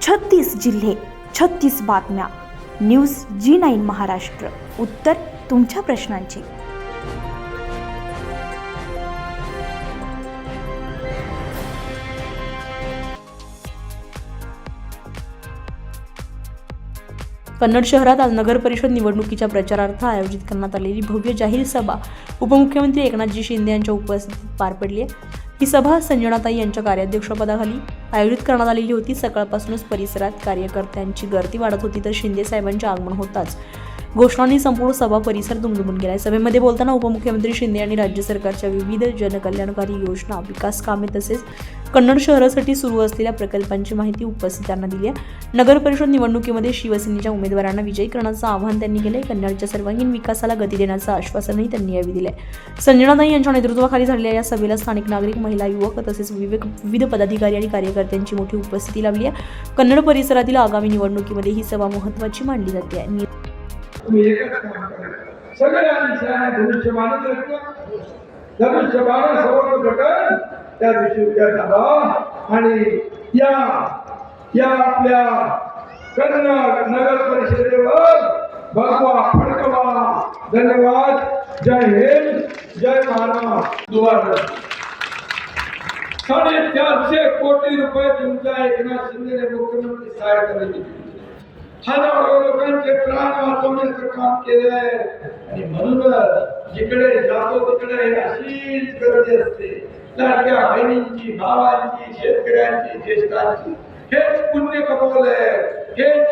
36 जिल्हे, 36 बातम्या. News G9 Maharashtra. उत्तर तुमच्या प्रश्नांची. कन्नड शहरात आज नगर परिषद निवडणुकीच्या प्रचारार्थ आयोजित करण्यात आलेली भव्य जाहीर सभा उपमुख्यमंत्री एकनाथजी शिंदे यांच्या उपस्थितीत पार पडली आहे. ही सभा संजनाताई यांच्या कार्याध्यक्षपदाखाली आयोजित करण्यात आलेली होती. सकाळपासूनच परिसरात कार्यकर्त्यांची गर्दी वाढत होती, तर शिंदे साहेबांचे आगमन होताच घोषणांनी संपूर्ण सभा परिसर दुमदुमून गेला. सभेमध्ये बोलताना उपमुख्यमंत्री शिंदे यांनी राज्य सरकारच्या विविध जनकल्याणकारी योजना, विकास कामे तसेच कन्नड शहरासाठी सुरू असलेल्या प्रकल्पांची माहिती उपस्थितांना दिली आहे. नगर परिषद निवडणुकीमध्ये शिवसेनेच्या उमेदवारांना विजयी करण्याचं आवाहन त्यांनी केले. कन्नडच्या सर्वांगीण विकासाला गती देण्याचं आश्वासनही त्यांनी यावेळी दिले. संजनाताई यांच्या नेतृत्वाखाली झालेल्या या सभेला स्थानिक नागरिक, महिला, युवक तसेच विविध पदाधिकारी आणि कार्यकर्त्यांची मोठी उपस्थिती लाभली आहे. कन्नड परिसरातील आगामी निवडणुकीमध्ये ही सभा महत्त्वाची मानली जाते आहे. त्या दिवशी आणि या आपल्या कन्नड नगर परिषदेवर भगवा फडकवा. धन्यवाद. जय हिंद, जय महाराष्ट्र. 450 कोटी रुपये तुमच्या एकनाथ शिंदे मुख्यमंत्री सहायता निधी, हजारो लोकांचे प्राण वाचवण्याचं काम केलंय. आणि म्हणूनच जिकडे जातो तिकडे अशीच गर्दी असते. लाडक्या बहिणींची, भावांची, शेतकऱ्यांची, ज्येष्ठांची. हेच पुण्य कमवलंय,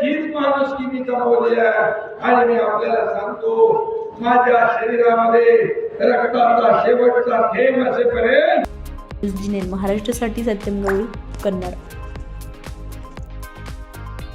हीच माणुसकी मी कमवली आहे. आणि मी आपल्याला सांगतो, माझ्या शरीरामध्ये रक्ताचा शेवटचा थेंब असेपर्यंत. न्यूज G9 महाराष्ट्रासाठी सत्यम गवळी, कन्नड.